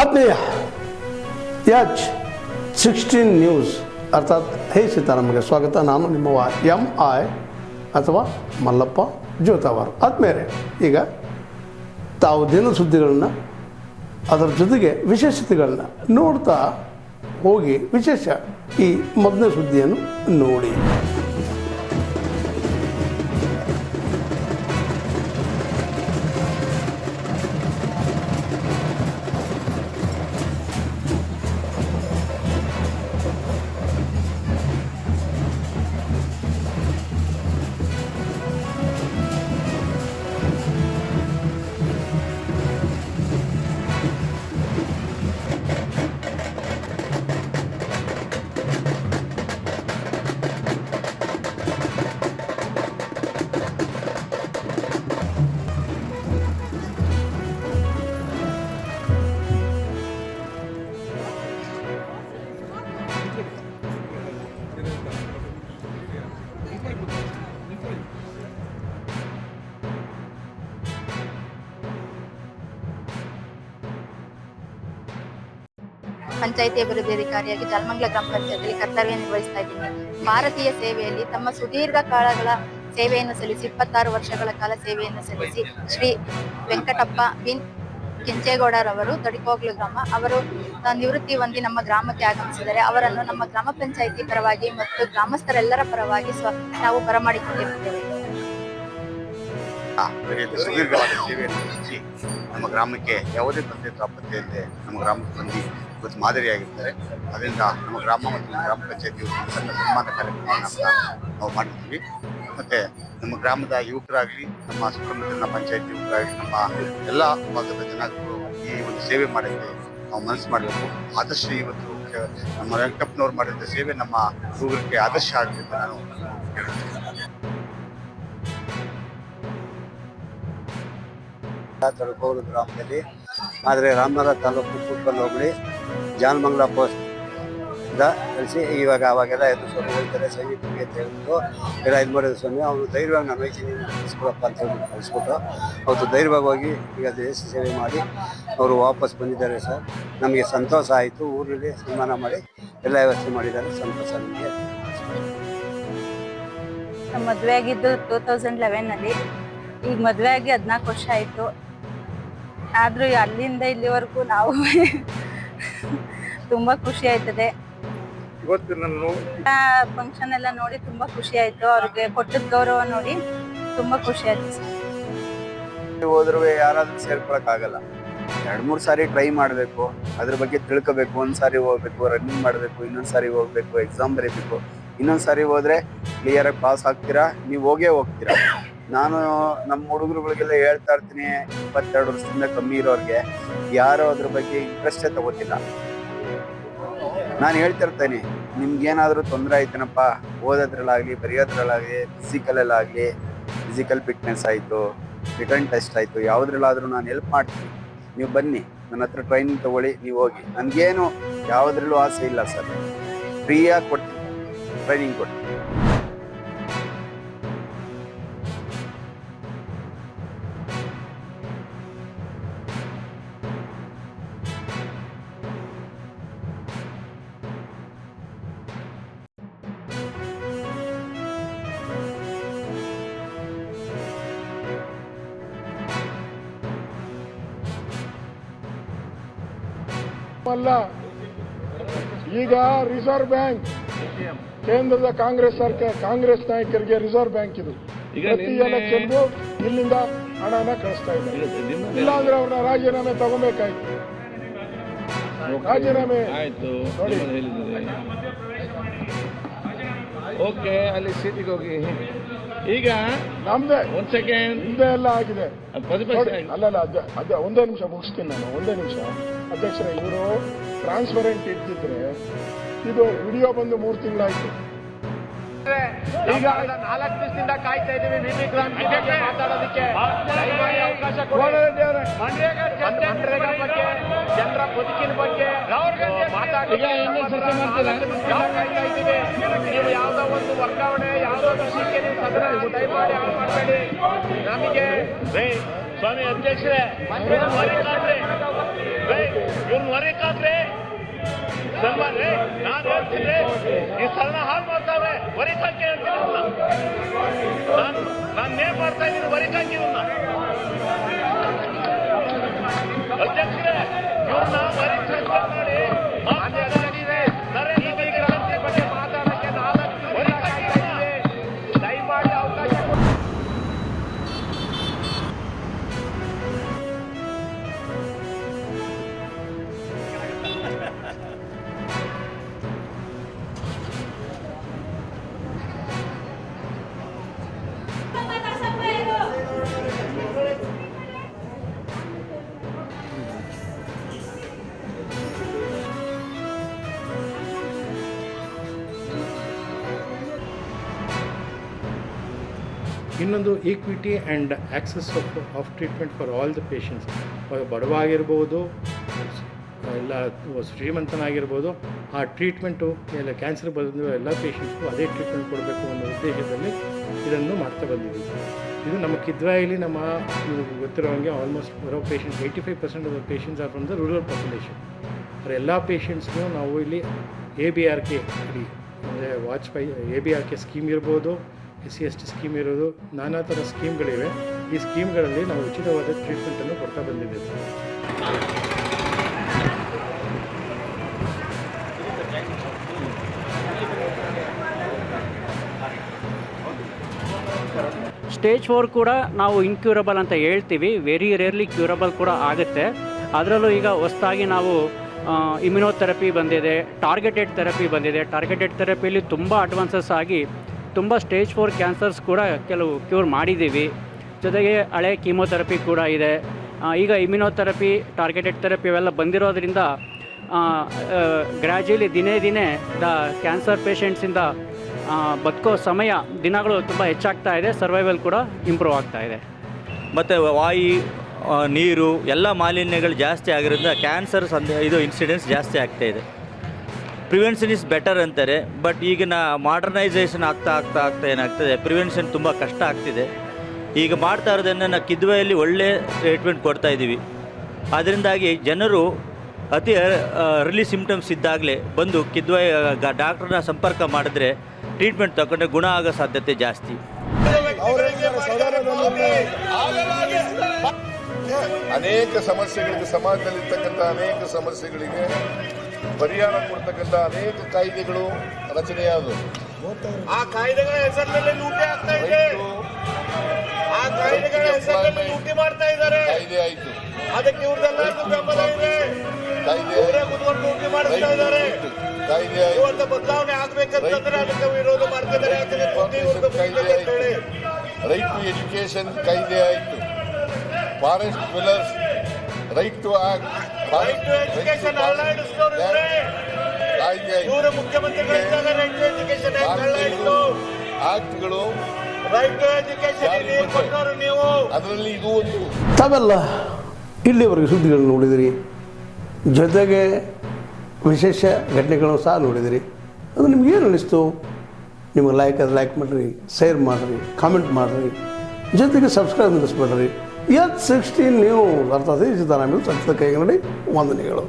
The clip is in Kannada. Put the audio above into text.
ಆತ್ಮೀಯ H16 ನ್ಯೂಸ್ ಅರ್ಥಾತ್ ಹೇ ಸೀತಾರಾಮಗೆ ಸ್ವಾಗತ. ನಾನು ನಿಮ್ಮವ MI ಅಥವಾ ಮಲ್ಲಪ್ಪ ಜೋತಾವಾರ್. ಆದ್ಮೇಲೆ ಈಗ ತಾವು ದಿನ ಸುದ್ದಿಗಳನ್ನ ಅದರ ಜೊತೆಗೆ ವಿಶೇಷತೆಗಳನ್ನ ನೋಡ್ತಾ ಹೋಗಿ ವಿಶೇಷ ಈ ಮೊದಲನೇ ಸುದ್ದಿಯನ್ನು ನೋಡಿ. ಪಂಚಾಯಿತಿ ಅಭಿವೃದ್ಧಿ ಅಧಿಕಾರಿಯಾಗಿ ಜಲಮಂಗಲ ಗ್ರಾಮ ಪಂಚಾಯತಿಯಲ್ಲಿ ಕರ್ತವ್ಯ ನಿರ್ವಹಿಸ್ತಾ ಇದ್ದೀನಿ. ಭಾರತೀಯ ಸೇವೆಯಲ್ಲಿ ತಮ್ಮ ಸುದೀರ್ಘ ಕಾಲಗಳ ಸೇವೆಯನ್ನು ಸಲ್ಲಿಸಿ 26 ವರ್ಷಗಳ ಕಾಲ ಸೇವೆಯನ್ನು ಸಲ್ಲಿಸಿ ಶ್ರೀ ವೆಂಕಟಪ್ಪ ಬಿನ್ ಕೆಂಚೇಗೌಡರವರು ತಡಿಕೋಗ್ಲು ಗ್ರಾಮ ಅವರು ನಿವೃತ್ತಿ ಹೊಂದಿ ನಮ್ಮ ಗ್ರಾಮಕ್ಕೆ ಆಗಮಿಸಿದರೆ ಅವರನ್ನು ನಮ್ಮ ಗ್ರಾಮ ಪಂಚಾಯಿತಿ ಪರವಾಗಿ ಮತ್ತು ಗ್ರಾಮಸ್ಥರೆಲ್ಲರ ಪರವಾಗಿ ನಾವು ಬರಮಾಡಿಕೊಂಡಿರುತ್ತೇವೆ. ಸುದೀರ್ಘವಾದ ಸೇವೆಯನ್ನು ಸಲ್ಲಿಸಿ ನಮ್ಮ ಗ್ರಾಮಕ್ಕೆ ಯಾವುದೇ ತೊಂದರೆ ತಾಪತ್ರೆ ಇಲ್ಲದೆ ನಮ್ಮ ಗ್ರಾಮಕ್ಕೆ ಬಂದು ಇವತ್ತು ಮಾದರಿಯಾಗಿರ್ತಾರೆ. ಅದರಿಂದ ನಮ್ಮ ಗ್ರಾಮ ಮತ್ತು ಗ್ರಾಮ ಪಂಚಾಯತಿ ಸನ್ಮಾನ ಕಾರ್ಯಕ್ರಮವನ್ನು ನಾವು ಮಾಡಿರ್ತೀವಿ. ಮತ್ತು ನಮ್ಮ ಗ್ರಾಮದ ಯುವಕರಾಗಲಿ, ನಮ್ಮ ಸುತ್ತಮುತ್ತಲಿನ ಪಂಚಾಯತಿ ಯುವಕರಾಗಲಿ, ನಮ್ಮ ಎಲ್ಲ ಭಾಗದ ಜನರು ಈ ಒಂದು ಸೇವೆ ಮಾಡೋಕ್ಕೆ ನಾವು ಮನಸ್ಸು ಮಾಡಬೇಕು. ಆದರ್ಶ ಇವತ್ತು ನಮ್ಮ ವೆಂಕಟಪ್ಪನವ್ರು ಮಾಡಿದ ಸೇವೆ ನಮ್ಮ ಯುವಕರಿಗೆ ಆದರ್ಶ ಆಗಲಿ ಅಂತ ನಾನು ಹೇಳ್ತೀನಿ. ತಡಕೋಲು ಗ್ರಾಮದಲ್ಲಿ ಆದರೆ ರಾಮನಗರ ತಾಲೂಕು ಕೂತ್ಕೊಂಡು ಹೋಬಳಿ ಜಾಲಮಂಗಲ ಪೋಸ್ಟ್ ಇಂದ ಕಳಿಸಿ ಇವಾಗ ಅವಾಗೆಲ್ಲ ಎದ್ದು ಸ್ವಾಮಿ ಹೇಳ್ತಾರೆ ಸೈನಿಕರಿಗೆ ಅಂತ ಹೇಳ್ಬಿಟ್ಟು ಎಲ್ಲ ಇದು ಮಾಡಿದ್ರು ಸ್ವಾಮಿ. ಅವರು ಧೈರ್ಯವಾಗಿ ನಾನು ವೈದ್ಯ ಕಳಿಸ್ಕೊಡಪ್ಪ ಅಂತ ಹೇಳ್ಬಿಟ್ಟು ಕಳಿಸ್ಬಿಟ್ಟು ಅವತ್ತು ಧೈರ್ಯವಾಗಿ ಹೋಗಿ ಈಗ ದೇಶ ಸೇವೆ ಮಾಡಿ ಅವರು ವಾಪಸ್ ಬಂದಿದ್ದಾರೆ ಸರ್. ನಮಗೆ ಸಂತೋಷ ಆಯಿತು. ಊರಲ್ಲಿ ಸನ್ಮಾನ ಮಾಡಿ ಎಲ್ಲ ವ್ಯವಸ್ಥೆ ಮಾಡಿದ್ದಾರೆ. ಸಂತೋಷ ನಮಗೆ. ಮದುವೆ ಆಗಿದ್ದು 2011 ಈಗ ಮದುವೆ ಆಗಿ 14 ವರ್ಷ ಆಯಿತು. ಆದರೂ ಅಲ್ಲಿಂದ ಇಲ್ಲಿವರೆಗೂ ನಾವು ತುಂಬ ಖುಷಿ ಆಯ್ತದೆ. ಫಂಕ್ಷನ್ ಎಲ್ಲ ನೋಡಿ ತುಂಬ ಖುಷಿ ಆಯಿತು. ಅವ್ರಿಗೆ ಕೊಟ್ಟದ ಗೌರವ ನೋಡಿ ತುಂಬ ಖುಷಿ ಆಯ್ತು ಸರ್. ಹೋದ್ರೂ ಯಾರಾದ್ರೂ ಸೇರ್ಕೊಳಕ್ಕಾಗಲ್ಲ. 2-3 ಸಾರಿ ಟ್ರೈ ಮಾಡಬೇಕು, ಅದ್ರ ಬಗ್ಗೆ ತಿಳ್ಕೊಬೇಕು. ಒಂದು ಸಾರಿ ಹೋಗ್ಬೇಕು, ರನ್ನಿಂಗ್ ಮಾಡಬೇಕು, ಇನ್ನೊಂದು ಸಾರಿ ಹೋಗ್ಬೇಕು, ಎಕ್ಸಾಮ್ ಬರೀಬೇಕು. ಇನ್ನೊಂದು ಸಾರಿ ಹೋದರೆ ಕ್ಲಿಯರಾಗಿ ಪಾಸ್ ಆಗ್ತೀರಾ, ನೀವು ಹೋಗ್ತೀರಾ. ನಾನು ನಮ್ಮ ಹುಡುಗರುಗಳಿಗೆಲ್ಲ ಹೇಳ್ತಾ ಇರ್ತೀನಿ, 22 ವರ್ಷದಿಂದ ಕಮ್ಮಿ ಇರೋರಿಗೆ ಯಾರು ಅದ್ರ ಬಗ್ಗೆ ಇಂಟ್ರೆಸ್ಟೇ ತಗೋತಿಲ್ಲ. ನಾನು ಹೇಳ್ತಿರ್ತೇನೆ, ನಿಮ್ಗೇನಾದರೂ ತೊಂದರೆ ಆಯ್ತೇನಪ್ಪ ಓದೋದ್ರಲ್ಲಾಗಲಿ, ಬರೆಯೋದ್ರಲ್ಲಾಗಲಿ, ಫಿಸಿಕಲಲ್ಲಾಗಲಿ, ಫಿಸಿಕಲ್ ಫಿಟ್ನೆಸ್ ಆಯಿತು, ರಿಟರ್ನ್ ಟೆಸ್ಟ್ ಆಯಿತು, ಯಾವುದ್ರಲ್ಲಾದರೂ ನಾನು ಹೆಲ್ಪ್ ಮಾಡ್ತೀನಿ. ನೀವು ಬನ್ನಿ, ನನ್ನ ಹತ್ರ ಟ್ರೈನಿಂಗ್ ತೊಗೊಳ್ಳಿ, ನೀವು ಹೋಗಿ. ನನಗೇನು ಯಾವುದ್ರಲ್ಲೂ ಆಸೆ ಇಲ್ಲ ಸರ್. ಫ್ರೀಯಾಗಿ ಕೊಡ್ತೀನಿ, ಟ್ರೈನಿಂಗ್ ಕೊಡ್ತೀನಿ. ಅಲ್ಲ, ಈಗ ರಿಸರ್ವ್ ಬ್ಯಾಂಕ್ ಕೇಂದ್ರದ ಕಾಂಗ್ರೆಸ್ ಸರ್ಕಾರ, ಕಾಂಗ್ರೆಸ್ ನಾಯಕರಿಗೆ ರಿಸರ್ವ್ ಬ್ಯಾಂಕ್ ಇದು ಪ್ರತಿ ಎಲೆಕ್ಷನ್ಗೂ ಇಲ್ಲಿಂದ ಹಣನ ಕಳಿಸ್ತಾ ಇದ್ದಾರೆ. ಇಲ್ಲಾಂದ್ರೆ ಅವ್ರನ್ನ ರಾಜೀನಾಮೆ ತಗೋಬೇಕಾಯ್ತು. ರಾಜೀನಾಮೆ ಆಯ್ತು ನೋಡಿ. ಓಕೆ, ಅಲ್ಲಿ ಸೀಟಿಗೆ ಹೋಗಿ. ಈಗ ನಮ್ದೇ ಒಂದ್ ಸೆಕೆಂಡ್ ಹಿಂದೆ ಎಲ್ಲ ಆಗಿದೆ. ಅಲ್ಲ ಅದ ಒಂದೇ ನಿಮಿಷ ಮುಗಿಸ್ತೀನಿ ನಾನು. ಒಂದೇ ನಿಮಿಷ ಅಧ್ಯಕ್ಷರೇ, ಇವರು ಟ್ರಾನ್ಸ್ಪರೆಂಟ್ ಇದ್ದಿದ್ರೆ ಇದು ವಿಡಿಯೋ ಬಂದು 3 ತಿಂಗಳಾಯ್ತು. ಈಗ 4 ದಿವಸದಿಂದ ಕಾಯ್ತಾ ಇದೀವಿ ಮಾತಾಡೋದಕ್ಕೆ ಅವಕಾಶ ಕೊಡಿ. ಮನ್ರೇಗಾ ಬಗ್ಗೆ, ಜನರ ಬದುಕಿನ ಬಗ್ಗೆ ಕಾಯ್ತಾ ಇದ್ದೀವಿ. ನೀವು ಯಾವುದೋ ಒಂದು ವರ್ಗಾವಣೆ, ಯಾವುದೋ ವಿಷಯಕ್ಕೆ ನೀವು ಸದನ ದಯಮಾಡಿ ಮಾಡಬೇಡಿ. ನಮಗೆ ಸ್ವಾಮಿ ಅಧ್ಯಕ್ಷರೇ ಇವ್ರನ್ನ ಹೊರಕಾಕ್ರೆ ಸನ್ಮಾನ್ ನಾನು ಹೇಳ್ತಿದ್ರೆ ಈ ಸದನ ಹಾಳು ಮಾಡ್ತಾವ್ರೆ, ಹೊರಕಾಕಿ ಹೇಳ್ತೀನಿ. ನಾನು ನೇಮ್ ಮಾಡ್ತಾ ಇದ್ದೀನಿ, ಹೊರಕಾಕಿ ಅಧ್ಯಕ್ಷರೇ, ಇವ್ರನ್ನ ಮಾಡಿ ಮಾತಾಡಕ್ಕೆ ದಯಮಾಡಿ ಅವಕಾಶ. ಇನ್ನೊಂದು equity and access of treatment for all the patients. ಬಡವ ಆಗಿರ್ಬೋದು, ಇಲ್ಲ ಶ್ರೀಮಂತನಾಗಿರ್ಬೋದು, ಆ ಟ್ರೀಟ್ಮೆಂಟು ಎಲ್ಲ ಕ್ಯಾನ್ಸರ್ ಬಂದಿರೋ ಎಲ್ಲ ಪೇಷಂಟ್ಸ್ಗೂ ಅದೇ ಟ್ರೀಟ್ಮೆಂಟ್ ಕೊಡಬೇಕು ಅನ್ನೋ ಉದ್ದೇಶದಲ್ಲಿ ಇದನ್ನು ಮಾಡ್ತಾ ಬಂದಿದ್ದೀವಿ. ಇದು ನಮ್ಮ ಕಿದ್ವಾಯಲ್ಲಿ ನಮ್ಮ ಗೊತ್ತಿರೋ ಹಾಗೆ ಆಲ್ಮೋಸ್ಟ್ ಬರೋ patients 85% of the patients are from the rural population. ಅದರ ಎಲ್ಲ ಪೇಷಂಟ್ಸ್ಗೂ ನಾವು ಇಲ್ಲಿ ABRK ಇಲ್ಲಿ ಅಂದರೆ ವಾಜಪೇಯಿ ABRK ಸ್ಕೀಮ್ ಇರ್ಬೋದು, SC/ST ಸ್ಕೀಮ್ ಇರೋದು, ನಾನಾ ಥರ ಸ್ಕೀಮ್ಗಳಿವೆ. ಈ ಸ್ಕೀಮ್ಗಳಲ್ಲಿ ನಾವು ಉಚಿತವಾದ ಟ್ರೀಟ್ಮೆಂಟನ್ನು ಕೊಡ್ತಾ ಬಂದಿದ್ದೇವೆ. ಸ್ಟೇಜ್ 4 ಕೂಡ ನಾವು ಇನ್ಕ್ಯೂರಬಲ್ ಅಂತ ಹೇಳ್ತೀವಿ, ವೆರಿ ರೇರ್ಲಿ ಕ್ಯೂರಬಲ್ ಕೂಡ ಆಗುತ್ತೆ. ಅದರಲ್ಲೂ ಈಗ ಹೊಸದಾಗಿ ನಾವು ಇಮ್ಯುನೋಥೆರಪಿ ಬಂದಿದೆ, ಟಾರ್ಗೆಟೆಡ್ ಥೆರಪಿ ಬಂದಿದೆ. ಟಾರ್ಗೆಟೆಡ್ ಥೆರಪಿಯಲ್ಲಿ ತುಂಬ ಅಡ್ವಾನ್ಸಸ್ ಆಗಿ ತುಂಬ ಸ್ಟೇಜ್ 4 ಕ್ಯಾನ್ಸರ್ಸ್ ಕೂಡ ಕೆಲವು ಕ್ಯೂರ್ ಮಾಡಿದ್ದೀವಿ. ಜೊತೆಗೆ ಹಳೆ ಕೀಮೋಥೆರಪಿ ಕೂಡ ಇದೆ. ಈಗ ಇಮ್ಯುನೋಥೆರಪಿ, ಟಾರ್ಗೆಟೆಡ್ ಥೆರಪಿ ಇವೆಲ್ಲ ಬಂದಿರೋದ್ರಿಂದ ಗ್ರ್ಯಾಜುಯಲಿ ದಿನೇ ದಿನೇ ಕ್ಯಾನ್ಸರ್ ಪೇಷಂಟ್ಸಿಂದ ಬದುಕೋ ಸಮಯ ದಿನಗಳು ತುಂಬ ಹೆಚ್ಚಾಗ್ತಾ ಇದೆ. ಸರ್ವೈವಲ್ ಕೂಡ ಇಂಪ್ರೂವ್ ಆಗ್ತಾ ಇದೆ. ಮತ್ತು ವಾಯು, ನೀರು ಎಲ್ಲ ಮಾಲಿನ್ಯಗಳು ಜಾಸ್ತಿ ಆಗಿರೋದ್ರಿಂದ ಕ್ಯಾನ್ಸರ್ ಇದು ಇನ್ಸಿಡೆನ್ಸ್ ಜಾಸ್ತಿ ಆಗ್ತಾಯಿದೆ. ಪ್ರಿವೆನ್ಷನ್ ಇಸ್ ಬೆಟರ್ ಅಂತಾರೆ, ಬಟ್ ಈಗಿನ ಮಾಡರ್ನೈಸೇಷನ್ ಆಗ್ತಾ ಏನಾಗ್ತದೆ, ಪ್ರಿವೆನ್ಷನ್ ತುಂಬ ಕಷ್ಟ ಆಗ್ತಿದೆ. ಈಗ ಮಾಡ್ತಾ ಇರೋದನ್ನು ನಾವು ಕಿದ್ವಾಯಲ್ಲಿ ಒಳ್ಳೆ ಟ್ರೀಟ್ಮೆಂಟ್ ಕೊಡ್ತಾಯಿದ್ದೀವಿ. ಅದರಿಂದಾಗಿ ಜನರು ಅತಿ ಅರ್ಲಿ ಸಿಮ್ಟಮ್ಸ್ ಇದ್ದಾಗಲೇ ಬಂದು ಕಿದ್ವಾಯಿ ಡಾಕ್ಟ್ರನ್ನ ಸಂಪರ್ಕ ಮಾಡಿದ್ರೆ ಟ್ರೀಟ್ಮೆಂಟ್ ತಗೊಂಡ್ರೆ ಗುಣ ಆಗೋ ಸಾಧ್ಯತೆ ಜಾಸ್ತಿ. ಅನೇಕ ಸಮಸ್ಯೆಗಳಿಗೆ, ಸಮಾಜದಲ್ಲಿರ್ತಕ್ಕಂಥ ಅನೇಕ ಸಮಸ್ಯೆಗಳಿಗೆ ಪರಿಹಾರ ಕೊಡ್ತಕ್ಕಂಥ ಅನೇಕ ಕಾಯ್ದೆಗಳು ರಚನೆಯಾದವು. ಆ ಕಾಯ್ದೆಗಳ ಹೆಸರಿನಲ್ಲಿ ಲೂಟಿ ಆಗ್ತಾ ಇದೆ, ಆ ಕಾಯ್ದೆಗಳ ಹೆಸರಿನಲ್ಲಿ ಲೂಟಿ ಮಾಡ್ತಾ ಇದ್ದಾರೆ. ಕಾಯ್ದೆ ಆಯಿತು, ಅದಕ್ಕೆ ಇವ್ರದೆಲ್ಲರಿಗೂ ಬೆಂಬಲ ಇದೆ. ಕಾಯ್ದೆ ಇವರೇ ಕುತ್ಕೊಂಡು ಲೂಟಿ ಮಾಡಿಸ್ತಾ ಇದ್ದಾರೆ. ಕಾಯ್ದೆ ಆಯಿತು, ಇವತ್ತು ಬದಲಾವಣೆ ಆಗ್ಬೇಕಂತಂದ್ರೆ ಅದಕ್ಕೆ ವಿರೋಧ ಮಾಡ್ತಿದ್ದಾರೆ. ಕಾಯ್ದೆ ಆಯಿತು, ರೈಟ್ ಟು ಎಜುಕೇಶನ್ ಕಾಯ್ದೆ ಆಯಿತು, forest dwellers right to act, right to education ಅಲ್ಲಾಡಿಸಿದವರು ಇವರೇ. ಕಾಯ್ದೆ ಆಯಿತು, ಇವರು ಮುಖ್ಯಮಂತ್ರಿಗಳಿದ್ದಾಗ ರೈಟ್ ಟು ಎಜುಕೇಶನ್ ಅಲ್ಲಾಡಿಸಿದ್ರು. ಆಕ್ಟ್ಗಳು ರೈಟ್ ಟು ಎಜುಕೇಶನ್ ಕೊಟ್ಟವರು ನೀವು. ಅದರಲ್ಲಿ ಇದು ಒಂದು. ತಾವೆಲ್ಲ ಇಲ್ಲಿವರೆಗೆ ಸುದ್ದಿಗಳನ್ನು ನೋಡಿದಿರಿ, ಜೊತೆಗೆ ವಿಶೇಷ ಘಟನೆಗಳನ್ನು ಸಹ ನೋಡಿದಿರಿ. ಅದು ನಿಮ್ಗೇನು ಅನ್ನಿಸ್ತು? ನಿಮಗೆ ಲೈಕ್ ಮಾಡಿರಿ, ಶೇರ್ ಮಾಡಿರಿ, ಕಾಮೆಂಟ್ ಮಾಡಿರಿ, ಜೊತೆಗೆ ಸಬ್ಸ್ಕ್ರೈಬ್ ನಿಲ್ಲಿಸ್ಬೇಡ್ರಿ. H16 ನ್ಯೂಸ್ ಅರ್ಥಾತ್ ಸಿದ್ದರಾಮಯ್ಯ ಸತ್ಯದ ಕೈಗನ್ನಡಿ ವಂದನೆಗಳು.